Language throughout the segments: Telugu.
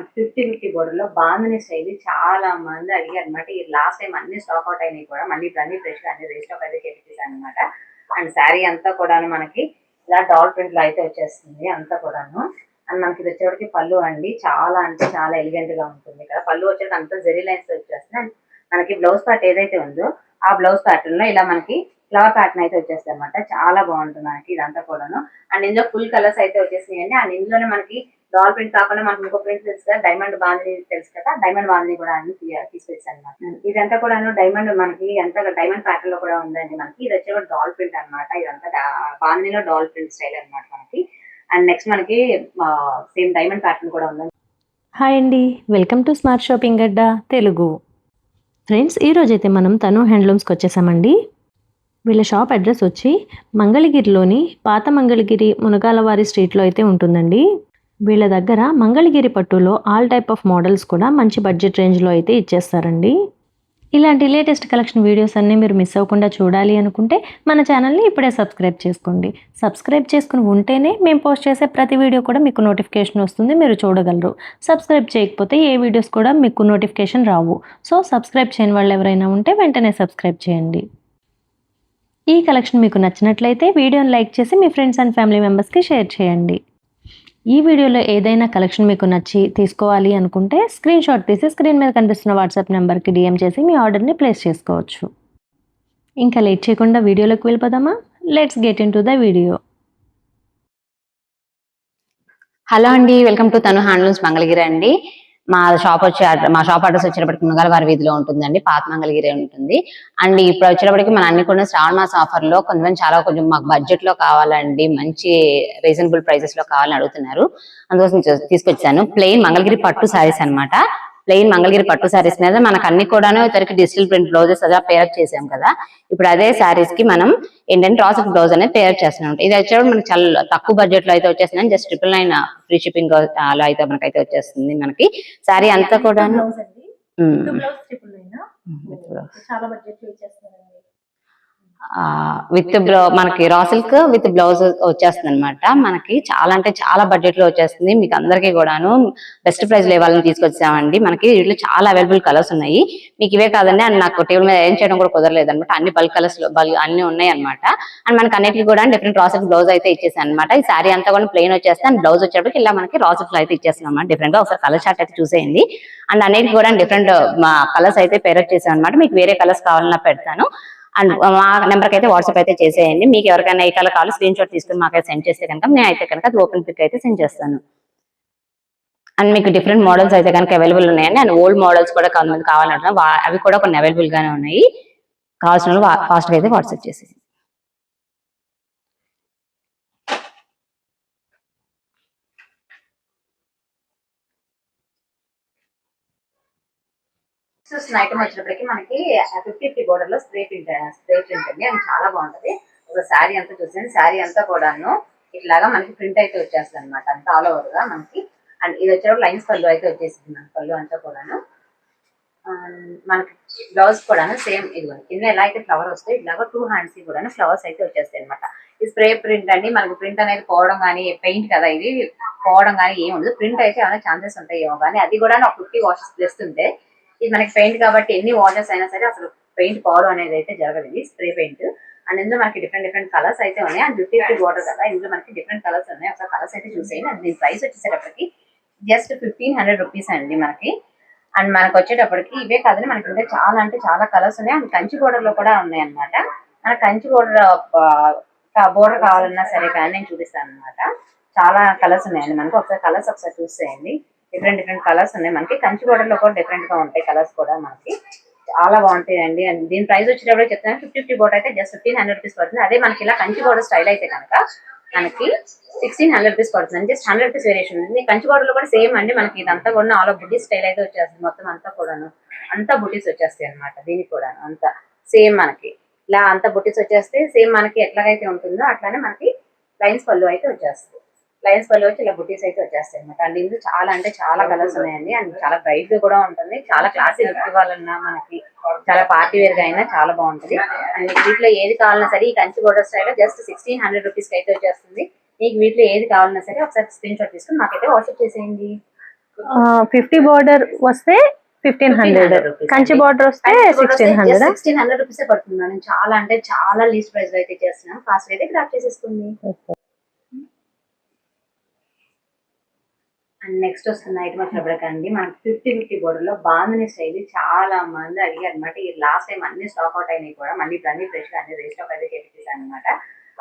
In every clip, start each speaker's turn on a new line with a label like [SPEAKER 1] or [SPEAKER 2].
[SPEAKER 1] 50-50 బోర్డర్లో బాందని స్టైల్ చాలా మంది అడిగారు అనమాట. ఈ లాస్ట్ టైం అన్ని స్టాక్ అవుట్ అయినాయి కూడా, మళ్ళీ ఇప్పుడు అన్ని ఫ్రెష్గా అన్ని రీస్టాక్ అయితే చేపించాను అనమాట. అండ్ శారీ అంతా కూడాను మనకి ఇలా డాల్ ప్రింట్ లో అయితే వచ్చేస్తుంది అంతా కూడాను. అండ్ మనకి ఇది వచ్చేవాడికి పళ్ళు అండి, చాలా అంటే చాలా ఎలిగెంట్ గా ఉంటుంది. ఇక్కడ పళ్ళు వచ్చేది అంతా జెరీ లైన్స్ వచ్చేస్తుంది. అండ్ మనకి బ్లౌజ్ పార్ట్ ఏదైతే ఉందో ఆ బ్లౌజ్ ప్యాటర్న్ లో ఇలా మనకి ఫ్లవర్ ప్యాటర్న్ అయితే వచ్చేస్తుంది అనమాట. చాలా బాగుంటుంది మనకి ఇదంతా కూడాను. అండ్ ఇందులో ఫుల్ కలర్స్ అయితే వచ్చేసినాయండి. అండ్ ఇందులోనే మనకి డాల్ ప్రింట్ కాకుండా మనకి ఇంకో ప్రింట్ తెలుసు కదా, డైమండ్ బాంధిని తెలుసు కదా, డైమండ్ బాంధిని కూడా అన్ని తీసుకొచ్చాను అనమాట. ఇదంతా కూడా డైమండ్ మనకి అంతా డైమండ్ ప్యాటర్న్ లో కూడా ఉందండి. మనకి ఇది వచ్చే డాల్ ప్రింట్ అనమాట. ఇదంతా బాంధినిలో డాల్ ప్రింట్ స్టైల్ అనమాట మనకి. అండ్ నెక్స్ట్ మనకి సేమ్ డైమండ్ ప్యాటర్న్ కూడా ఉందండి.
[SPEAKER 2] హాయ్ అండి, welcome to smart shopping Adda Telugu. Friends, ఈరోజైతే మనం తను హ్యాండ్లూమ్స్కి వచ్చేసామండి. వీళ్ళ షాప్ అడ్రస్ వచ్చి మంగళగిరిలోని పాత మంగళగిరి మునగాలవారి స్ట్రీట్లో అయితే ఉంటుందండి. వీళ్ళ దగ్గర మంగళగిరి పట్టులో ఆల్ టైప్ ఆఫ్ మోడల్స్ కూడా మంచి బడ్జెట్ రేంజ్లో అయితే ఇచ్చేస్తారండి. ఇలాంటి లేటెస్ట్ కలెక్షన్ వీడియోస్ అన్నీ మీరు మిస్ అవ్వకుండా చూడాలి అనుకుంటే మన ఛానల్ని ఇప్పుడే సబ్స్క్రైబ్ చేసుకోండి. సబ్స్క్రైబ్ చేసుకుని ఉంటేనే మేము పోస్ట్ చేసే ప్రతి వీడియో కూడా మీకు నోటిఫికేషన్ వస్తుంది, మీరు చూడగలరు. సబ్స్క్రైబ్ చేయకపోతే ఏ వీడియోస్ కూడా మీకు నోటిఫికేషన్ రావు. సో సబ్స్క్రైబ్ చేయని వాళ్ళు ఎవరైనా ఉంటే వెంటనే సబ్స్క్రైబ్ చేయండి. ఈ కలెక్షన్ మీకు నచ్చినట్లయితే వీడియోని లైక్ చేసి మీ ఫ్రెండ్స్ అండ్ ఫ్యామిలీ మెంబర్స్కి షేర్ చేయండి. ఈ వీడియోలో ఏదైనా కలెక్షన్ మీకు నచ్చి తీసుకోవాలి అనుకుంటే స్క్రీన్ షాట్ తీసి స్క్రీన్ మీద కనిపిస్తున్న వాట్సాప్ నెంబర్కి డిఎం చేసి మీ ఆర్డర్ని ప్లేస్ చేసుకోవచ్చు. ఇంకా లేట్ చేయకుండా వీడియోలోకి వెళ్ళిపోదామా? Let's get in to the video.
[SPEAKER 3] Hello అండి, వెల్కమ్ టు తను హ్యాండ్లూమ్స్ మంగళగిరి అండి. మా షాప్ అడ్రస్ వచ్చేటప్పటికి మునగాలవారి వీధిలో ఉంటుందండి, పాత మంగళగిరి ఉంటుంది. అండ్ ఇప్పుడు వచ్చేటప్పటికి మన అన్ని కూడా శ్రావణ మాస ఆఫర్ లో కొంచెం మాకు బడ్జెట్ లో కావాలండి, మంచి రీజనబుల్ ప్రైసెస్ లో కావాలని అడుగుతున్నారు. అందుకోసం తీసుకొచ్చాను ప్లెయిన్ మంగళగిరి పట్టు శారీస్ అనమాట. ప్లెయిన్ మంగళగిరి పట్టు శారీస్ మీద మనకు అన్ని కూడాను ఇతరికి డిజిటల్ ప్రింట్ బ్లౌజెస్ అలా పేరప్ చేసాం కదా. ఇప్పుడు అదే శారీస్ కి మనం ఏంటంటే రాసిక్ బ్లౌజ్ అనేది పేరప్ చేస్తున్నాం. ఇది వచ్చేటప్పుడు మనకి చాలా తక్కువ బడ్జెట్ లో అయితే వచ్చేస్తుంది. జస్ట్ 999 ఫ్రీ షిప్పింగ్ అలా అయితే మనకైతే వచ్చేస్తుంది. మనకి శారీ అంతా కూడా విత్ మనకి రా సిల్క్ విత్ బ్లౌజ్ వచ్చేస్తుంది అనమాట. మనకి చాలా అంటే చాలా బడ్జెట్ లో వచ్చేస్తుంది. మీకు అందరికీ కూడాను బెస్ట్ ప్రైస్ లో ఇవ్వాలని తీసుకొచ్చామండి. మనకి వీటిలో చాలా అవైలబుల్ కలర్స్ ఉన్నాయి. మీకు ఇవే కాదండి, అండ్ నాకు టేబుల్ మీద ఏం చేయడం కూడా కుదరలేదు అనమాట. అన్ని బల్క్ కలర్స్ అన్ని ఉన్నాయి అనమాట. అండ్ మనకి అన్నిటికీ కూడా డిఫరెంట్ రా సిల్క్ బ్లౌజ్ అయితే ఇచ్చేసాను అనమాట. ఈ శారీ అంతా కూడా ప్లెయిన్ వచ్చేస్తే అండ్ బ్లౌజ్ వచ్చేటప్పటికి ఇలా మనకి రా సిల్క్ అయితే ఇచ్చేస్తున్నాం అనమాట. డిఫరెంట్ గా ఒకసారి కలర్ చార్ట్ అయితే చూసేయండి. అండ్ అన్నిటికీ కూడా డిఫరెంట్ కలర్స్ అయితే పేరప్ చేసాం అనమాట. మీకు వేరే కలర్స్ కావాలన్నా పెడతాను. అండ్ మా నెంబర్కి అయితే వాట్సాప్ అయితే చేసేయండి. మీకు ఎవరికైనా ఈ కలర్ కావాలి స్క్రీన్ షాట్ తీసుకుని మాకైతే సెండ్ చేస్తే కనుక నేనైతే కనుక అది ఓపెన్ పిక్ అయితే సెండ్ చేస్తాను. అండ్ మీకు డిఫరెంట్ మోడల్స్ అయితే కనుక అవైలబుల్ ఉన్నాయండి. అండ్ ఓల్డ్ మోడల్స్ కూడా కొంతమంది కావాలంటున్నారు, అవి కూడా కొన్ని అవైలబుల్ గానే ఉన్నాయి. కావాల్సిన ఫాస్ట్గా అయితే వాట్సాప్ చేసేయండి.
[SPEAKER 1] ఐటమ్ వచ్చినప్పటికీ మనకి 50-50 బోర్డర్ లో స్ప్రే ప్రింట్ అండి, అది చాలా బాగుంటది. ఒక శారీ అంతా చూసేయండి, శారీ అంతా కూడాను ఇట్లాగా మనకి ప్రింట్ అయితే వచ్చేస్తుంది అనమాట, అంతా ఆల్ ఓవర్ గా మనకి. అండ్ ఇది వచ్చేటప్పుడు లైన్స్ పళ్ళు అయితే వచ్చేసింది మన పళ్ళు అంతా కూడాను. మనకి బ్లౌజ్ కూడాను సేమ్ ఇదిగోండి, కింద ఎలా అయితే ఫ్లవర్ వస్తాయి ఇలాగా 2 హ్యాండ్స్ కూడాను ఫ్లవర్స్ అయితే వచ్చేస్తాయి అనమాట. ఈ స్ప్రే ప్రింట్ అండి, మనకి ప్రింట్ అనేది పోవడం కానీ, పెయింట్ కదా ఇది, పోవడం కానీ ఏమి ఉండదు. ప్రింట్ అయితే ఏమైనా ఛాన్సెస్ ఉంటాయేమో కానీ, అది కూడా ఒక 50 వాషెస్ చేస్తుంటే, ఇది మనకి పెయింట్ కాబట్టి ఎన్ని వాషెస్ అయినా సరే అసలు పెయింట్ పోవడం అనేది అయితే జరగదు. ఇది స్ప్రే పెయింట్. అండ్ ఇందులో మనకి డిఫరెంట్ కలర్స్ అయితే ఉన్నాయి. అండ్ 50-50 బోర్డర్ కదా, ఇందులో మనకి డిఫరెంట్ కలర్స్ ఉన్నాయి. ఒకసారి కలర్స్ అయితే చూసేయండి. అండ్ దీని ప్రైస్ వచ్చేసేటప్పటికి జస్ట్ 1500 రూపీస్ అండి మనకి. అండ్ మనకు వచ్చేటప్పటికి ఇవే కాదని మనకి ఇంకా చాలా అంటే చాలా కలర్స్ ఉన్నాయి. అండ్ కంచి బోర్డర్ లో కూడా ఉన్నాయి అనమాట. మన కంచి బోర్డర్ కావాలన్నా సరే కానీ నేను చూపిస్తాను అనమాట. చాలా కలర్స్ ఉన్నాయండి మనకి. ఒకసారి కలర్స్ ఒకసారి చూసేయండి. డిఫరెంట్ కలర్స్ ఉన్నాయి మనకి. కంచి బోర్డర్ లో కూడా డిఫరెంట్ గా ఉంటాయి కలర్స్ కూడా మనకి, చాలా బాగుంటాయండి. అండ్ దీని ప్రైస్ వచ్చేటప్పుడు చెప్తాను, 50-50 బోర్డర్ అయితే జస్ట్ 1500 రూపీస్ పడుతుంది. అదే మనకి ఇలా కంచి బోర్డర్ స్టైల్ అయితే కనుక మనకి 1600 రూపీస్ పడుతుంది. జస్ట్ 100 రూపీస్ వేరియేషన్ ఉంది. కంచి బోర్డర్ లో కూడా సేమ్ అండి, మనకి ఇదంతా కూడా ఆల్ బుటీస్ స్టైల్ అయితే వచ్చేస్తుంది. మొత్తం అంతా కూడాను అంతా బుటీస్ వచ్చేస్తాయి అనమాట. దీనికి కూడా అంతా సేమ్ మనకి ఇలా అంతా బుటీస్ వచ్చేస్తే సేమ్ మనకి ఎట్లాగైతే ఉంటుందో అట్లానే మనకి లైన్స్ పళ్ళు అయితే వచ్చేస్తుంది. లైన్స్ పళ్ళు వచ్చి ఇలా బుటీస్ అయితే వచ్చేస్తాయి అనమాట. అండ్ ఇందులో చాలా అంటే చాలా కలర్స్ ఉన్నాయండి. అండ్ చాలా బ్రైట్ గా కూడా ఉంటుంది. చాలా క్లాసీ లుక్ ఇవ్వాలన్నా మనకి, చాలా పార్టీ వేర్ గా అయినా చాలా బాగుంటుంది. అండ్ వీటిలో ఏది కావాలన్నా సరే ఈ Kanchi border style just 1600 rupees కి అయితే వచ్చేస్తుంది. మీకు వీటిలో ఏది కావాలన్నా సరే ఒకసారి స్క్రీన్ షాట్ తీసుకుని మాకైతే వాట్సాప్ చేసేయండి.
[SPEAKER 2] 50 బార్డర్ వస్తే 1500,
[SPEAKER 1] rupees
[SPEAKER 2] కంచి
[SPEAKER 1] అండి.
[SPEAKER 2] బార్డర్ వస్తే 1600.
[SPEAKER 1] 1600 రూపీస్ పడుతుంది మేడం. చాలా అంటే చాలా లీస్ట్ ప్రైస్ లో అయితే చేస్తున్నాం. ఫాస్ట్ అయితే గ్రాప్ చేసేసుకోండి. అండ్ నెక్స్ట్ వస్తున్న ఐటమ్ వచ్చేటప్పటికండి మనకి 50-50 బోర్డర్ లో బాందిని స్టైల్ చాలా మంది అడిగారు అనమాట. ఈ లాస్ట్ టైం అన్ని స్టాక్ అవుట్ అయినాయి కూడా, మళ్ళీ ఇప్పుడు అన్ని ఫ్రెష్ గా అన్ని రీస్టాక్ అయితే చేపించేసాను అనమాట.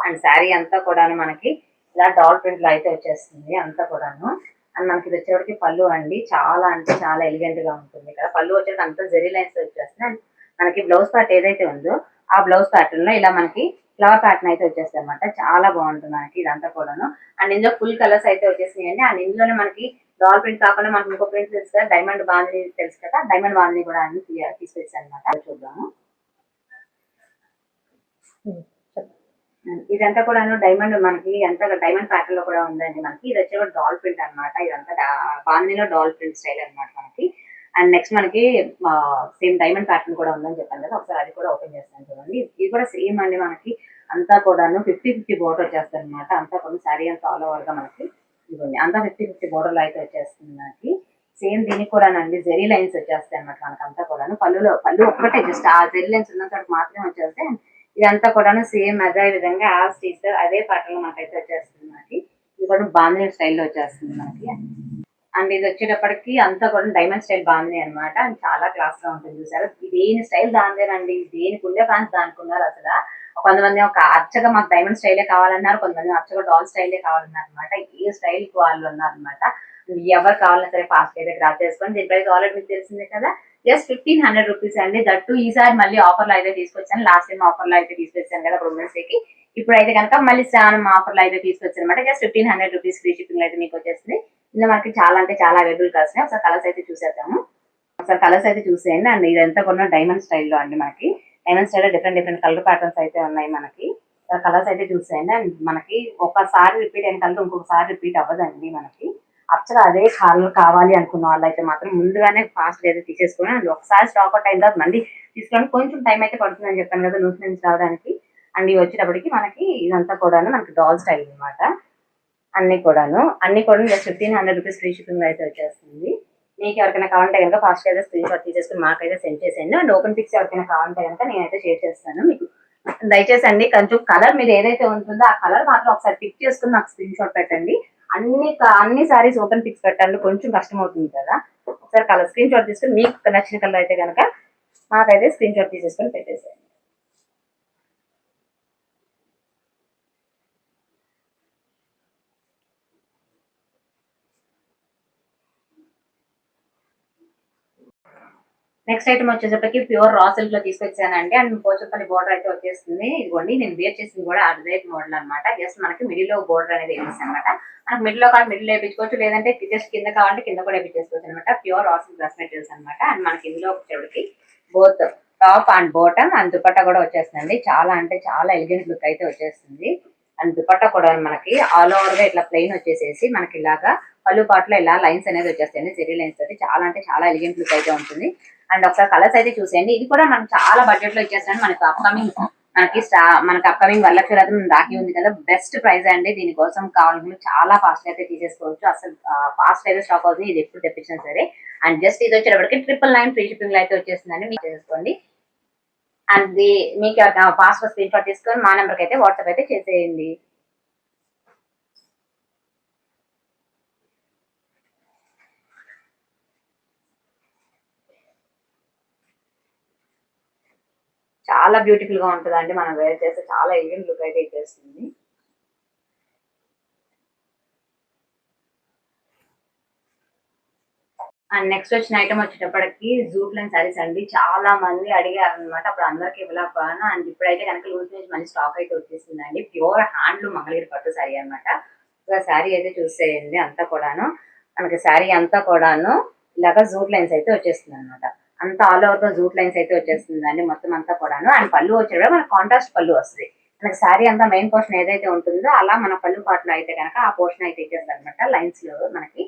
[SPEAKER 1] అండ్ శారీ అంతా కూడాను మనకి ఇలా డాల్ ప్రింట్ లో అయితే వచ్చేస్తుంది అంతా కూడాను. అండ్ మనకి ఇది వచ్చేవాడికి పళ్ళు అండి, చాలా అంటే చాలా ఎలిగెంట్ గా ఉంటుంది. ఇక్కడ పళ్ళు వచ్చేది అంతా జెరీ లైన్స్ వచ్చేస్తుంది. అండ్ మనకి బ్లౌజ్ పార్ట్ ఏదైతే ఉందో ఆ బ్లౌజ్ ప్యాటర్న్ లో ఇలా మనకి ఫ్లవర్ ప్యాటర్న్ అయితే వచ్చేస్తుంది అనమాట. చాలా బాగుంటుంది మనకి ఇదంతా కూడాను. అండ్ ఇందులో ఫుల్ కలర్స్ అయితే వచ్చేసినాయండి. అండ్ ఇందులోనే మనకి డాల్ ప్రింట్ కాకుండా మనకి ఇంకో ప్రింట్ తెలుసు కదా, డైమండ్ బాందిని తెలుసు కదా, డైమండ్ బాందిని కూడా అన్ని తీసుకొచ్చాను అనమాట. చూద్దాము. ఇదంతా కూడా డైమండ్ మనకి అంతా డైమండ్ ప్యాటర్న్ లో కూడా ఉందండి. మనకి ఇది వచ్చే డాల్ ప్రింట్ అనమాట. ఇదంతా బాందినిలో డాల్ ప్రింట్ స్టైల్ అనమాట మనకి. అండ్ నెక్స్ట్ మనకి సేమ్ డైమండ్ ప్యాటర్న్ కూడా ఉందని చెప్పాను కదా, ఒకసారి అది కూడా ఓపెన్ చేస్తాను చూడండి. ఇది కూడా సేమ్ అండి మనకి అంతా కూడాను 50-50 బోర్డర్ వచ్చేస్తుంది అనమాట. అంతా కూడా శారీ అంతా ఆల్ ఓవర్ గా మనకి ఇదిగోండి అంతా 50-50 బోర్డర్ లో అయితే వచ్చేస్తుంది మనకి. సేమ్ దీనికి కూడా అండి జెరీ లైన్స్ వచ్చేస్తాయి అనమాట మనకి అంతా కూడాను. పళ్ళు ఒక్కటే జస్ట్ ఆ జెరీ లైన్స్ ఉన్న చోట మాత్రమే వచ్చేస్తే ఇదంతా కూడాను సేమ్ అదే విధంగా అదే ప్యాటర్న్ లో మనకైతే వచ్చేస్తుంది మనకి. ఇది కూడా బాందిని స్టైల్లో వచ్చేస్తుంది మనకి. అండ్ ఇది వచ్చేటప్పటికి అంతా కూడా డైమండ్ స్టైల్ బాగుంది అనమాట. అండ్ చాలా క్లాస్ గా ఉంటుంది చూసారు. దేని స్టైల్ దానిదేనండి, దేనికి ఉండే ఫ్యాన్స్ దానికి ఉన్నారు అసలు. కొంతమంది ఒక అచ్చగా మాకు డైమండ్ స్టైలే కావాలన్నారు, కొంతమంది అచ్చగా డాల్ స్టైలే కావాలన్నారు అనమాట. ఏ స్టైల్ కి వాళ్ళు ఉన్నారు అనమాట. ఎవరు కావాలన్నా సరే ఫాస్ట్ అయితే గ్రాప్ చేసుకొని దీని ప్రైస్ ఆల్రెడీ మీకు తెలిసిందే కదా, జస్ట్ 1500 రూపీస్ అండి. దట్టు ఈసారి మళ్ళీ ఆఫర్ లో అయితే తీసుకొచ్చాను. లాస్ట్ టైం ఆఫర్ లో అయితే తీసుకొచ్చాను కదా ఉమెన్స్ కి, ఇప్పుడైతే కనుక మళ్ళీ శ్రావణం ఆఫర్ లో అయితే తీసుకొచ్చాను అనమాట. జస్ట్ 1500 రూపీస్ ఫ్రీ షిప్పింగ్ అయితే మీకు వచ్చేస్తుంది. ఇందులో మనకి చాలా అంటే చాలా అవైలబుల్ కలర్స్ ఉన్నాయి. ఒకసారి కలర్స్ అయితే చూసేద్దాము. ఒకసారి కలర్స్ అయితే చూసేయండి. అండ్ ఇదంతా కూడా డైమండ్ స్టైల్లో అండి మనకి. డైమండ్ స్టైల్లో డిఫరెంట్ కలర్ ప్యాటర్న్స్ అయితే ఉన్నాయి మనకి. కలర్స్ అయితే చూసేయండి. అండ్ మనకి ఒకసారి రిపీట్ అయిన కలర్ ఇంకొకసారి రిపీట్ అవ్వదండి మనకి. అచ్చగా అదే కలర్ కావాలి అనుకున్న వాళ్ళు అయితే మాత్రం ముందుగానే ఫాస్ట్ అయితే తీసేసుకుని, అండ్ ఒకసారి స్టాక్ అవుట్ అయిన తర్వాత మళ్ళీ తీసుకోవడానికి కొంచెం టైం అయితే పడుతుందని చెప్పాను కదా లూజ్ నుంచి రావడానికి. అండ్ ఇవి వచ్చేటప్పటికి మనకి ఇదంతా కూడా మనకి డాల్ స్టైల్ అనమాట. అన్ని కూడాను జస్ట్ 1500 రూపీస్ ఫ్రీ షిప్పింగ్ అయితే వచ్చేస్తుంది. మీకు ఎవరికైనా కావాలంటే కనుక ఫాస్ట్ అయితే స్క్రీన్ షాట్ తీసేసుకుని మాకైతే సెండ్ చేసేయండి. అండ్ ఓపెన్ పిక్స్ ఎవరికైనా కావాలంటే కనుక నేనైతే షేర్ చేస్తాను మీకు. దయచేసి అండి కొంచెం కలర్ మీరు ఏదైతే ఉంటుందో ఆ కలర్ మాత్రం ఒకసారి పిక్ చేసుకుని నాకు స్క్రీన్ షాట్ పెట్టండి. అన్ని సారీస్ ఓపెన్ పిక్స్ పెట్టాలి, కొంచెం కష్టం అవుతుంది కదా. ఒకసారి కలర్ స్క్రీన్ షాట్ తీసుకుని మీకు నచ్చిన కలర్ అయితే కనుక మాకైతే స్క్రీన్ షాట్ తీసేసుకొని పెట్టేసేయండి. నెక్స్ట్ ఐటమ్ వచ్చేసరికి ప్యూర్ రా సిల్క్ లో తీసుకొచ్చానండి. అండ్ పోచంపల్లి బోర్డర్ అయితే వచ్చేస్తుంది. ఇదిగోండి నేను వేర్ చేసింది కూడా అదే మోడల్ అనమాట. జస్ట్ మనకి మిడిల్ లో బోర్డర్ అనేది వేసేసి అనమాట. మనకి మిడిల్ లో కావాలి మిడిల్ వేయించుకోవచ్చు, లేదంటే జస్ట్ కింద కావాలంటే కింద కూడా వేయించేసుకోవచ్చు అనమాట. Pure raw silk dress materials అనమాట. అండ్ మనకి ఇందులో వచ్చేటికి both top and bottom and dupatta కూడా వచ్చేస్తుందండి. చాలా అంటే చాలా ఎలిగెంట్ లుక్ అయితే వచ్చేస్తుంది. అండ్ దుపట్టా కూడా మనకి ఆల్ ఓవర్ గా ఇట్లా ప్లెయిన్ వచ్చేసేసి మనకి ఇలాగా పళ్ళు పాటలో ఇలా లైన్స్ అనేది వచ్చేస్తాయండి, సెరీ లైన్స్ తోటి. చాలా అంటే చాలా ఎలిగెంట్ లుక్ అయితే ఉంటుంది. అండ్ ఒకసారి కలర్స్ అయితే చూసేయండి. ఇది కూడా మనకి చాలా బడ్జెట్ లో ఇచ్చేస్తాను. మనకి అప్కమింగ్ వరలక్ష్మి రథం రాఖీ ఉంది కదా, బెస్ట్ ప్రైస్ అండి. దీనికోసం కావాలనుకుంటే చాలా ఫాస్ట్ అయితే తీసేసుకోవచ్చు. అసలు ఫాస్ట్ అయితే స్టాక్ అవుతుంది, ఇది ఎప్పుడు తెప్పించినా సరే. అండ్ జస్ట్ ఇది వచ్చేటప్పటికి 999 ఫ్రీ షిప్పింగ్ లో అయితే వచ్చేస్తుందండి. మీకు చేసుకోండి. అండ్ మీకు ఫాస్ట్ స్క్రీన్ షాట్ తీసుకొని మా నెంబర్కి అయితే వాట్సాప్ అయితే చేసేయండి. చాలా బ్యూటిఫుల్ గా ఉంటుందండి. మనం వేర్ చేస్తే చాలా ఎలిగెంట్ లుక్ అయితే ఇచ్చేస్తుంది. అండ్ నెక్స్ట్ వచ్చిన ఐటమ్ వచ్చేటప్పటికి జూట్ లైన్ సారీస్ అండి. చాలా మంది అడిగారు అనమాట, అప్పుడు అందరికి ఇవ్వలేకపోయాను. అండ్ ఇప్పుడైతే కనుక లూజ్ నుంచి మళ్ళీ స్టాక్ అయితే వచ్చేసిందండి. ప్యూర్ హ్యాండ్లూమ్ మంగళగిరి పట్టు శారీ అనమాట. శారీ అయితే చూసేయండి. అంతా కూడాను మనకి శారీ అంతా కూడాను ఇలాగా జూట్ లైన్స్ అయితే వచ్చేస్తుంది అనమాట. అంతా ఆల్ ఓవర్ గా జూట్ లైన్స్ అయితే వచ్చేస్తుందండి మొత్తం అంతా కూడాను. అండ్ పళ్ళు వచ్చేటప్పుడు మనకి కాంట్రాస్ట్ పళ్ళు వస్తుంది. మనకి శారీ అంతా మెయిన్ పోర్షన్ ఏదైతే ఉంటుందో అలా మన పళ్ళు పాటలో అయితే కనుక ఆ పోర్షన్ అయితే ఇచ్చేస్తారు అనమాట. లైన్స్ లో మనకి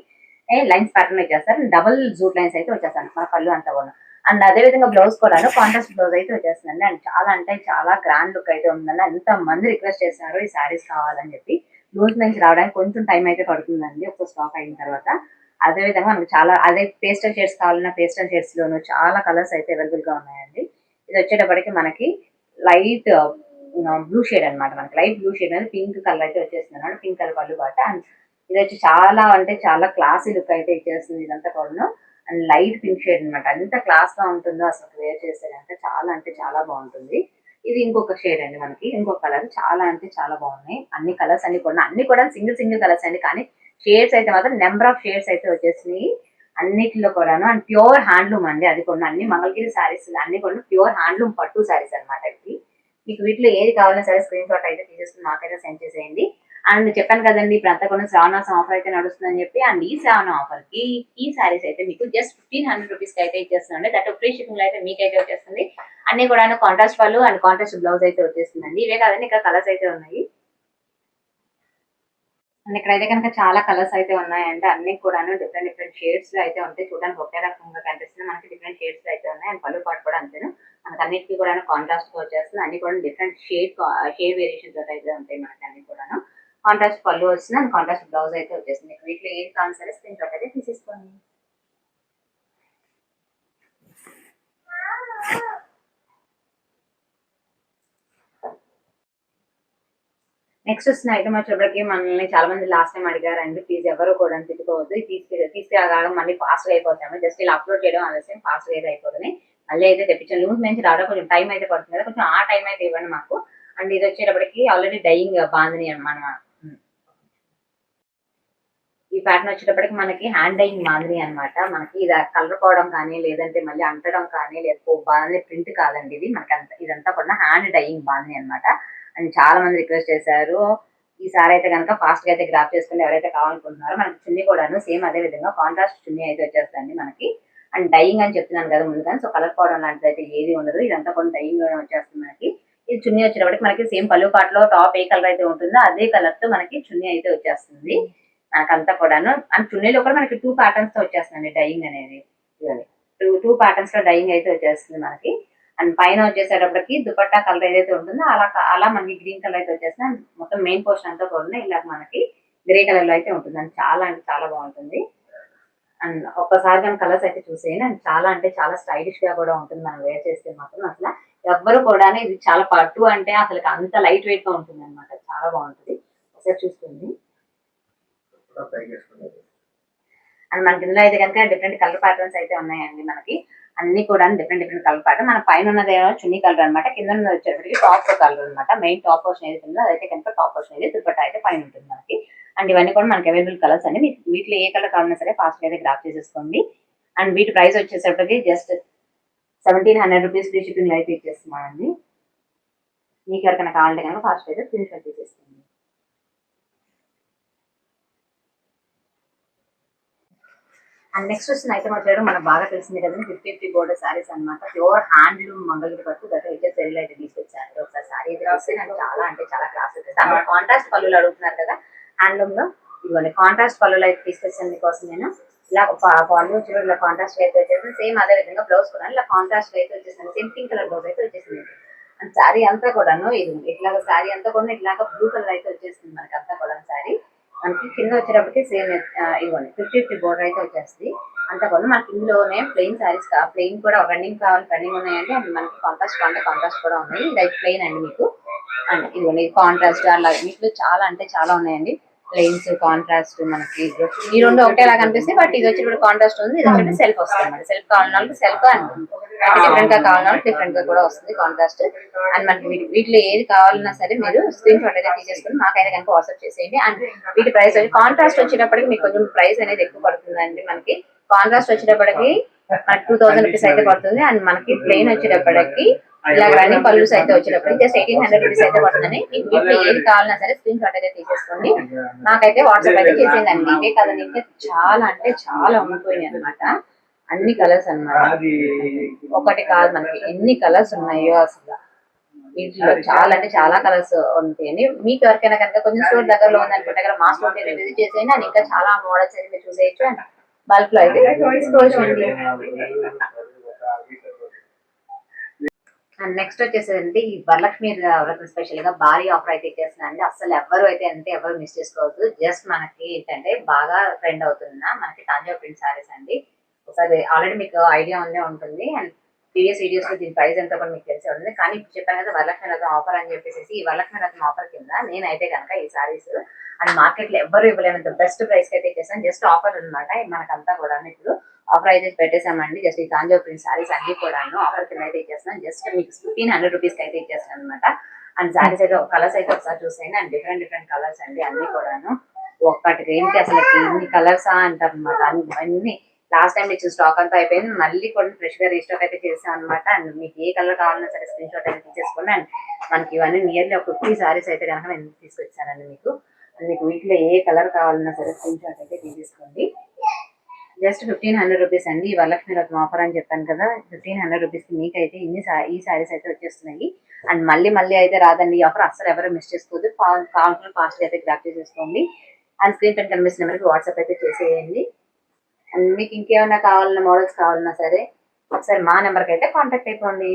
[SPEAKER 1] లైన్స్ ప్యాటర్న్ ఇచ్చేస్తారు. డబుల్ జూట్ లైన్స్ అయితే వచ్చేస్తాను మన పళ్ళు అంతా కూడా. అండ్ అదే విధంగా బ్లౌజ్ కూడా కాంట్రాస్ట్ బ్లౌజ్ అయితే వచ్చేస్తుందండి. అండ్ చాలా అంటే చాలా గ్రాండ్ లుక్ అయితే ఉందండి. ఎంత మంది రిక్వెస్ట్ చేస్తున్నారు ఈ శారీస్ కావాలని చెప్పి. లూజ్ నుంచి రావడానికి కొంచెం టైం అయితే పడుతుందండి ఒక స్టాక్ అయిన తర్వాత. అదే విధంగా మనకి చాలా అదే పేస్టల్ షేడ్స్ కావాలన్నా పేస్టల్ షేడ్స్ లోను చాలా కలర్స్ అయితే అవైలబుల్ గా ఉన్నాయండి. ఇది వచ్చేటప్పటికి మనకి లైట్ బ్లూ షేడ్ అన్నమాట. మనకి లైట్ బ్లూ షేడ్ అనేది పింక్ కలర్ అయితే వచ్చేస్తుంది అన్నమాట. పింక్ కలర్ పళ్ళు పాట. అండ్ ఇది వచ్చి చాలా అంటే చాలా క్లాసీ లుక్ అయితే ఇచ్చేస్తుంది ఇదంతా కూడా. అండ్ లైట్ పింక్ షేడ్ అనమాట. ఎంత క్లాస్ గా ఉంటుందో అసలు వేర్ చేస్తే అంటే చాలా బాగుంటుంది. ఇది ఇంకొక షేడ్ అండి. మనకి ఇంకొక కలర్ చాలా అంటే చాలా బాగున్నాయి. అన్ని కలర్స్ అన్ని కూడా సింగిల్ కలర్స్ అండి. కానీ షేడ్స్ అయితే మాత్రం నెంబర్ ఆఫ్ షేడ్స్ అయితే వచ్చేసినాయి అన్నిటిలో కూడాను. అండ్ ప్యూర్ హ్యాండ్లూమ్ అండి. అది కూడా అన్ని మంగళగిరి శారీస్ అన్ని కూడా ప్యూర్ హ్యాండ్లూమ్ పట్టు శారీస్ అనమాట. ఇవి మీకు వీటిలో ఏది కావాలన్నా సరే స్క్రీన్ షాట్ అయితే తీసేసుకుని మాకైతే సెండ్ చేసేయండి. అండ్ చెప్పాను కదండి ఇప్పుడు అంతా కూడా శ్రావణాసం ఆఫర్ అయితే నడుస్తుందని చెప్పి. అండ్ ఈ శ్రావణ ఆఫర్ కి ఈ శారీస్ అయితే మీకు జస్ట్ 1500 రూపీస్ కి అయితే ఇచ్చేస్తుందండి. దట్ ఫ్రీ షిప్పింగ్ అయితే మీకైతే వచ్చేస్తుంది. అన్ని కూడా కాంట్రాస్ట్ పళ్ళు అండ్ కాంట్రాస్ట్ బ్లౌజ్ అయితే వచ్చేస్తుందండి. ఇవే కాదండి ఇక్కడ కలర్స్ అయితే ఉన్నాయి. అండ్ ఇక్కడైతే కనుక చాలా కలర్స్ అయితే ఉన్నాయంటే అన్ని కూడా డిఫరెంట్ షేడ్స్ లో అయితే ఉంటాయి. చూడడానికి ఒకే రకంగా కనిపిస్తుంది. మనకి డిఫరెంట్ షేడ్స్ లో అయితే ఉన్నాయి. అండ్ పళ్ళు పాటు కూడా అంతేను. మనకి అన్నిటికీ కూడా కాంట్రాస్ట్ వచ్చేస్తుంది. అన్ని కూడా డిఫరెంట్ షేడ్ వేరియేషన్ తోటి అయితే ఉంటాయి. మనకి అన్ని కూడా కాంట్రాస్ట్ పళ్ళు వస్తుంది అండ్ కాంట్రాస్ట్ బ్లౌజ్ అయితే వచ్చేస్తుంది. వీటిలో ఏది కావాలి సరే స్క్రీన్ షాట్ అయితే తీసేసుకోండి. నెక్స్ట్ వచ్చిన ఐటమ్ వచ్చేప్పటికి మనల్ని చాలా మంది లాస్ట్ టైం అడిగారండి. ప్లీజ్ ఎవరు కూడా తిట్టుకోవద్దు. తీసుకురావడం మళ్ళీ ఫాస్ట్ గా అయిపోతాము. జస్ట్ ఇలా అప్లోడ్ చేయడం ఆలస్యం ఫాస్ట్ గా అయితే అయిపోతుంది. మళ్ళీ అయితే తెప్పించాను. లూజ్ నుంచి రావడం కొంచెం టైం అయితే పడుతుంది కదా. కొంచెం ఆ టైం అయితే ఇవ్వండి మాకు. అండ్ ఇది వచ్చేటప్పటికి ఆల్రెడీ డైయింగ్ బాందిని అనమాట. ఈ ప్యాటర్న్ వచ్చేటప్పటికి మనకి హ్యాండ్ డైయింగ్ మాదిరి అనమాట. మనకి ఇది కలర్ పోవడం కానీ లేదంటే మళ్ళీ అంటడం కానీ లేదా బాంది ప్రింట్ కాదండి. ఇది మనకి ఇదంతా కూడా హ్యాండ్ డైయింగ్ బాంది అనమాట. అండ్ చాలా మంది రిక్వెస్ట్ చేశారు. ఈసారి అయితే కనుక ఫాస్ట్ గా అయితే గ్రాప్ చేసుకుని ఎవరైతే కావాలనుకుంటున్నారో మనకి చున్నీ కూడాను సేమ్ అదే విధంగా కాంట్రాస్ట్ చున్నీ అయితే వచ్చేస్తుంది మనకి. అండ్ డైయింగ్ అని చెప్తున్నాను కదా ముందుగానే. సో కలర్ పోవడం లాంటిది అయితే ఏది ఉండదు. ఇదంతా కూడా డైయింగ్ లోనే వచ్చేస్తుంది మనకి. ఇది చున్నీ వచ్చేటప్పటికి మనకి సేమ్ పళ్ళు పాటలో టాప్ ఏ కలర్ అయితే ఉంటుందో అదే కలర్ తో మనకి చున్నీ అయితే వచ్చేస్తుంది. మనకంతా కూడాను. అండ్ చున్నీలో కూడా మనకి 2 ప్యాటర్న్స్ తో వచ్చేస్తుంది డైయింగ్ అనేది. టూ ప్యాటర్న్స్ లో డైయింగ్ అయితే వచ్చేస్తుంది మనకి. అండ్ పైన వచ్చేసేటప్పటికి దుపట్టా కలర్ ఏదైతే ఉంటుందో అలా మనకి గ్రీన్ కలర్ అయితే వచ్చేస్తుంది. అండ్ మొత్తం మెయిన్ పోర్షన్ అంతా కూడా ఇలా మనకి గ్రే కలర్ లో అయితే ఉంటుంది. అండ్ చాలా అంటే చాలా బాగుంటుంది. అండ్ ఒక్కసారి మనం కలర్స్ అయితే చూసేయండి. అండ్ చాలా అంటే చాలా స్టైలిష్ గా కూడా ఉంటుంది. మనం వేర్ చేస్తే మాత్రం అసలు ఎవ్వరు కూడా ఇది చాలా పట్టు అంటే అసలు అంత లైట్ వెయిట్ గా ఉంటుంది అనమాట. చాలా బాగుంటుంది. ఒకసారి చూసుకోండి. అండ్ మనకి ఇందులో అయితే కనుక డిఫరెంట్ కలర్ ప్యాటర్న్స్ అయితే ఉన్నాయండి. మనకి అన్ని కూడా డిఫరెంట్ కలర్ ప్యాటర్న్. మన పైన ఉన్నది చున్నీ కలర్ అనమాట. కింద ఉన్నది వచ్చేటప్పటికి టాప్ కలర్ అనమాట. మెయిన్ టాప్ పోర్షన్ ఏదైతే ఉందో అదైతే కనుక టాప్ పోర్షన్ అయితే దుపట్టా అయితే పైన ఉంటుంది మనకి. అండ్ ఇవన్నీ కూడా మనకి అవైలబుల్ కలర్స్ అండి. మీకు వీటిలో ఏ కలర్ కావాలన్నా సరే ఫాస్ట్ అయితే గ్రాప్ చేసేసుకోండి. అండ్ వీటి ప్రైస్ వచ్చేసరికి జస్ట్ 1700 రూపీస్ ఫ్రీ షిప్పింగ్ అయితే ఇచ్చేస్తున్నామండి. మీకు ఎవరికైనా కావాలంటే కనుక ఫాస్ట్ అయితే స్క్రీన్ షాట్ తీసేసుకోండి. అండ్ నెక్స్ట్ వచ్చిన ఐటమ్ వచ్చేయడం మనకు బాగా తెలిసింది కదండి. 50 బోర్డర్ శారీస్ అనమాట. ప్యూర్ హ్యాండ్లూమ్ మంగళగిరి పట్టు అయితే సెల్ అయితే తీసుకొచ్చారు. ఒకసారి శారీ అయితే వస్తే నాకు చాలా అంటే చాలా క్లాస్ వచ్చేసి అక్కడ కాంట్రాస్ట్ పళ్ళులు అడుగుతున్నారు కదా హ్యాండ్లూమ్ లో. ఇవ్వండి కాంట్రాస్ట్ పళ్ళులు అయితే తీసుకొచ్చాను మీకోసం నేను. ఇలా పళ్ళు వచ్చి ఇలా కాంట్రాస్ట్ అయితే వచ్చేసింది. సేమ్ అదే విధంగా బ్లౌజ్ కూడా ఇలా కాంట్రాస్ట్ అయితే వచ్చేసింది. సేమ్ పింక్ కలర్ బ్లౌజ్ అయితే వచ్చేసింది. అండ్ శారీ అంతా కూడాను ఇది ఇట్లాగా శారీ అంతా కూడా ఇట్లాగా బ్లూ కలర్ అయితే వచ్చేస్తుంది మనకి అంతా కూడా శారీ. మనకి కింద వచ్చేటప్పటికి సేమ్ ఇవ్వండి 50 బోర్డర్ అయితే వచ్చేస్తుంది. అంతా కూడా మనకి ఇందులోనే ప్లెయిన్ శారీస్ ప్లెయిన్ కూడా రన్నింగ్ కావాలి రన్నింగ్ ఉన్నాయండి. అండ్ మనకి కాంట్రాస్ట్ కూడా ఉన్నాయి. ఇది ప్లెయిన్ అండి మీకు. అండ్ ఇదిగోండి కాంట్రాస్ట్ అలా మీకు చాలా అంటే చాలా ఉన్నాయండి. ప్లెయిన్స్ కాంట్రాస్ట్ మనకి ఈ రెండు ఒకటేలాగా అనిపిస్తాయి. బట్ ఇది వచ్చి కాంట్రాస్ట్ ఉంది. ఇది వచ్చి సెల్ఫ్ వస్తుంది అనమాట. సెల్ఫ్ కావాలన్నా సెల్ఫ్ అండ్ డిఫరెంట్ గా కావాలన్నా డిఫరెంట్ గా కూడా వస్తుంది కాంట్రాస్ట్. అండ్ మనకి వీటిలో ఏది కావాలన్నా సరే మీరు స్క్రీన్ షాట్ అయితే తీసేసుకుని మాకైతే కనుక వాట్సాప్ చేసేయండి. అండ్ వీటి ప్రైస్ వచ్చి కాంట్రాస్ట్ వచ్చేటప్పటికి మీకు కొంచెం ప్రైస్ అనేది ఎక్కువ పడుతుందండి. మనకి కాంట్రాస్ట్ వచ్చేటప్పటికి మనకి 2000 రూపీస్ అయితే పడుతుంది. అండ్ మనకి ప్లెయిన్ వచ్చేటప్పటికి ఇలా రన్నింగ్ పళ్ళుస్ అయితే వచ్చేటప్పటికి జస్ట్ 1800 రూపీస్ అయితే పడుతుంది. వీటిలో ఏది కావాలన్నా సరే స్క్రీన్ షాట్ అయితే తీసేసుకోండి. నాకైతే వాట్సాప్ అయితే చేసేయండి. ఇవే కదండి ఇంకా చాలా అంటే చాలా ఉండిపోయినాయి అనమాట. అన్ని కలర్స్ అన్నమాట. ఒకటి కాదు మనకి ఎన్ని కలర్స్ ఉన్నాయో అసలు. వీటిలో చాలా అంటే చాలా కలర్స్ ఉంటాయండి. మీకు ఎవరికైనా కనుక కొంచెం స్టోర్ దగ్గరలో ఉందనుకుంటే కదా మా స్టోర్ విజిట్ చేసేయండి. అని ఇంకా చాలా మోడల్స్ అయితే మీరు చూసేయచ్చు. అండ్ బల్క్ లో అయితే తీసుకోవచ్చు. అండ్ నెక్స్ట్ వచ్చేసండి ఈ వరలక్ష్మి వ్రతం స్పెషల్ గా భారీ ఆఫర్ అయితే ఇచ్చేస్తున్నాండి. అసలు ఎవరు అయితే అంటే ఎవరు మిస్ చేసుకోవద్దు. జస్ట్ మనకి ఏంటంటే బాగా ట్రెండ్ అవుతున్న మనకి తాంజావూర్ ప్రింట్ సారీస్ అండి. ఒకసారి ఆల్రెడీ మీకు ఐడియా ఉండే ఉంటుంది అండ్ ప్రీవియస్ వీడియోస్ లో దీని ప్రైస్ ఎంతో కూడా మీకు తెలిసే ఉంటుంది. కానీ ఇప్పుడు చెప్పాను కదా వరలక్ష్మి వ్రతం ఆఫర్ అని చెప్పేసి ఈ వరలక్ష్మి వ్రతం ఆఫర్ కింద నేనైతే కనుక ఈ సారీస్ అండ్ మార్కెట్ లో ఎవ్వరు ఇవ్వలేనంత బెస్ట్ ప్రైస్ కి అయితే ఇచ్చేసాను. జస్ట్ ఆఫర్ అనమాట. మనకంతా కూడా ఇప్పుడు ఆఫర్ అయితే పెట్టేసామండి. జస్ట్ ఈ తాంజావూర్ ప్రింట్ సారీస్ అన్ని కూడా ఆఫర్ కింద అయితే ఇచ్చేస్తున్నాను. జస్ట్ మీకు 1500 రూపీస్ కి అయితే ఇచ్చేస్తాను అనమాట. అండ్ సారీస్ అయితే కలర్స్ అయితే ఒకసారి చూసేయండి. అండ్ డిఫరెంట్ కలర్స్ అండి అన్ని కూడాను. ఒక్కటికి ఏంటి అసలు ఇన్ని కలర్సా అంటారు అనమాట. అన్ని లాస్ట్ టైం ఇచ్చిన స్టాక్ అంతా అయిపోయింది. మళ్ళీ కూడా ఫ్రెష్ గా రీస్టాక్ అయితే చేసాం అనమాట. అండ్ మీకు ఏ కలర్ కావాలన్నా సరే స్క్రీన్ షాట్ అయితే తీసేసుకోండి. అండ్ మనకి ఇవన్నీ నియర్లీ ఒక 50 సారీస్ అయితే కనుక నేను తీసుకొచ్చానండి మీకు. అండ్ మీకు వీటిలో ఏ కలర్ కావాలన్నా సరే స్క్రీన్ షాట్ అయితే తీసేసుకోండి. జస్ట్ 1500 రూపీస్ అండి. ఈ వరలక్ష్మి వ్రతం ఆఫర్ అని చెప్పాను కదా, 1500 రూపీస్ కి మీకు అయితే ఈ సారీస్ అయితే వచ్చేస్తున్నాయి. అండ్ మళ్ళీ అయితే రాదండి ఈ ఆఫర్. అసలు ఎవరు మిస్ చేసుకోవద్దు. కావాల్సిన ఫాస్ట్ అయితే గ్రాప్ చేసేసుకోండి. అండ్ స్క్రీన్ పైన కనిపిస్తున్న నెంబర్కి వాట్సాప్ అయితే చేసేయండి. అండ్ మీకు ఇంకేమైనా కావాలన్నా మోడల్స్ కావాలన్నా సరే ఒకసారి మా నెంబర్కి అయితే కాంటాక్ట్ అయిపోండి.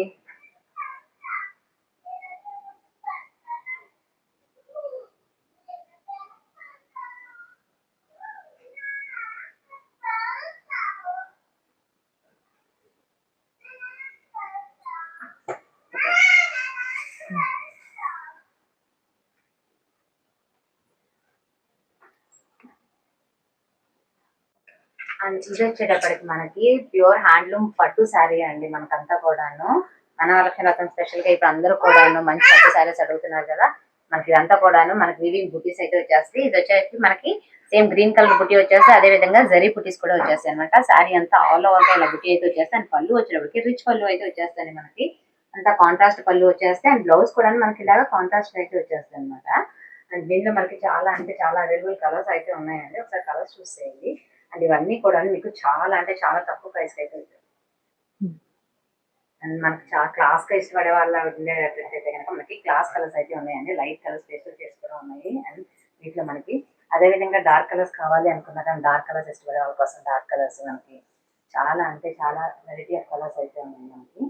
[SPEAKER 1] అండ్ ఇది వచ్చేటప్పటికి మనకి ప్యూర్ హ్యాండ్లూమ్ పట్టు శారీ అండి. మనకంతా కూడాను మన వరలక్ష్మి వ్రతం స్పెషల్ గా ఇప్పుడు అందరూ కూడాను మంచి పట్టు శారీస్ అడుగుతున్నారు కదా. మనకి ఇదంతా కూడాను మనకి వీవింగ్ బుటీస్ అయితే వచ్చేస్తాయి. ఇది వచ్చేసి మనకి సేమ్ గ్రీన్ కలర్ బుటీ వచ్చేస్తాయి. అదే విధంగా జరీ బుటీస్ కూడా వచ్చేస్తాయి అనమాట. శారీ అంతా ఆల్ ఓవర్ గా ఇలా బుటీ అయితే వచ్చేస్తాయి. అండ్ పళ్ళు వచ్చేటప్పటికి రిచ్ పళ్ళు అయితే వచ్చేస్తాయి మనకి. అంతా కాంట్రాస్ట్ పళ్ళు వచ్చేస్తాయి. అండ్ బ్లౌజ్ కూడా మనకి ఇలాగా కాంట్రాస్ట్ అయితే వచ్చేస్తాయి అనమాట. అండ్ దీనిలో మనకి చాలా అంటే చాలా అవైలబుల్ కలర్స్ అయితే ఉన్నాయండి. ఒకసారి కలర్స్ చూసేయండి. అండ్ ఇవన్నీ కూడా మీకు చాలా అంటే చాలా తక్కువ ప్రైస్ అయితే ఉంటుంది. అండ్ మనకి చాలా క్లాస్ గా ఇష్టపడే వాళ్ళ ఉండేటట్లయితే కనుక మనకి క్లాస్ కలర్స్ అయితే ఉన్నాయండి. లైట్ కలర్స్ పేస్టల్ షేడ్స్ కూడా ఉన్నాయి. అండ్ వీటిలో మనకి అదే విధంగా డార్క్ కలర్స్ కావాలి అనుకున్నా కానీ డార్క్ కలర్స్ ఇష్టపడే వాళ్ళ కోసం డార్క్ కలర్స్ మనకి చాలా అంటే చాలా వెరైటీ ఆఫ్ కలర్స్ అయితే ఉన్నాయి మనకి.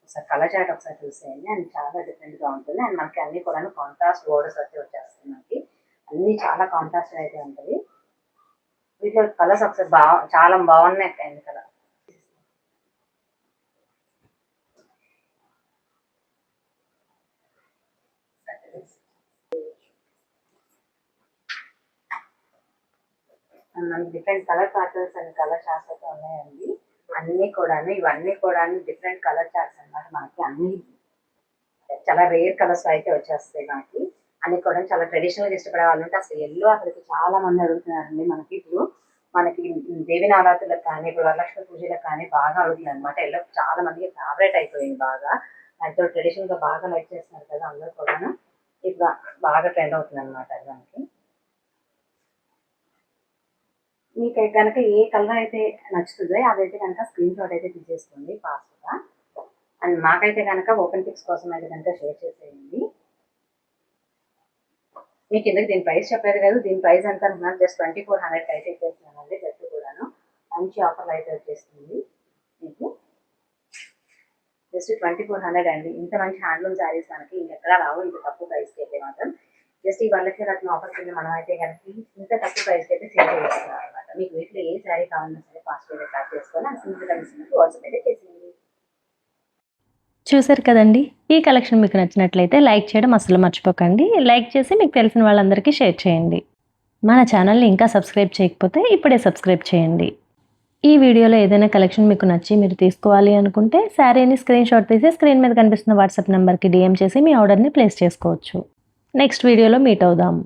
[SPEAKER 1] ఒకసారి కలర్ చార్ట్ ఒకసారి చూసేయండి. అండ్ చాలా డిఫరెంట్ గా ఉంటుంది. అండ్ మనకి అన్ని కూడా కాంట్రాస్ట్ బోర్డర్స్ అయితే వచ్చేస్తాయి మనకి. అన్ని చాలా కాంట్రాస్ట్ అయితే ఉంటుంది. వీటిలో కలర్స్ ఒకసారి చాలా బాగున్నాయి అండి కలర్. మనకి different colour patterns and colour charts అయితే ఉన్నాయండి. అన్ని కూడాను ఇవన్నీ కూడా డిఫరెంట్ కలర్ చార్ట్స్ అన్నమాట. మనకి అన్ని చాలా రేర్ కలర్స్ అయితే వచ్చేస్తాయి మనకి. అన్ని కూడా చాలా ట్రెడిషనల్ గా ఇష్టపడే వాళ్ళు ఉంటే అసలు ఎల్లో అసలు చాలా మంది అడుగుతున్నారండి. మనకి ఇప్పుడు మనకి దేవి నవరాత్రులకు కానీ ఇప్పుడు వరలక్ష్మి పూజలకు కానీ బాగా అడుగుతుంది అనమాట. ఎల్లో చాలా మందికి ఫేవరెట్ అయిపోయింది బాగా. దాంతో ట్రెడిషనల్ గా బాగా లైక్ చేస్తున్నారు కదా అందరూ కూడాను. ఇప్పుడు బాగా ట్రెండ్ అవుతుంది అనమాట దానికి. మీకు కనుక ఏ కలర్ అయితే నచ్చుతుందో అదైతే కనుక స్క్రీన్ షాట్ అయితే తీసేసుకోండి ఫాస్ట్గా. అండ్ మాకైతే కనుక ఓపెన్ పిక్స్ కోసం అయితే కనుక షేర్ చేసేయండి. మీకు ఎందుకు దీని ప్రైస్ చెప్పలేదు కదా, దీని ప్రైస్ ఎంత అనుకున్నాను జస్ట్ 2400 అయితే ఇచ్చేస్తున్నానండి. జస్ట్ కూడాను మంచి ఆఫర్లు అయితే వచ్చేస్తుంది మీకు. జస్ట్ 2400 అండి. ఇంత మంచి హ్యాండ్లూమ్ శారీస్ మనకి ఇంకెక్కడా రావు ఇంత తక్కువ ప్రైస్కి అయితే మాత్రం. జస్ట్ ఈ వరలక్ష్మి వ్రతం ఆఫర్ కింద మనం అయితే కనుక ఇంత తక్కువ ప్రైస్కి అయితే సేల్ చేస్తున్నాం అనమాట. మీకు వీటిలో ఏ శారీ కావాలన్నా సరే ఫాస్ట్ అయితే ప్యాక్ చేసుకొని సింపుల్ కమిషన్ వాట్సాప్ అయితే చేసేయండి.
[SPEAKER 2] చూసారు కదండి, ఈ కలెక్షన్ మీకు నచ్చినట్లయితే లైక్ చేయడం అసలు మర్చిపోకండి. లైక్ చేసి మీకు తెలిసిన వాళ్ళందరికీ షేర్ చేయండి. మన ఛానల్ని ఇంకా సబ్స్క్రైబ్ చేయకపోతే ఇప్పుడే సబ్స్క్రైబ్ చేయండి. ఈ వీడియోలో ఏదైనా కలెక్షన్ మీకు నచ్చి మీరు తీసుకోవాలి అనుకుంటే శారీని స్క్రీన్ షాట్ తీసి స్క్రీన్ మీద కనిపిస్తున్న వాట్సాప్ నెంబర్కి DM చేసి మీ ఆర్డర్ని ప్లేస్ చేసుకోవచ్చు. నెక్స్ట్ వీడియోలో మీట్ అవుదాం.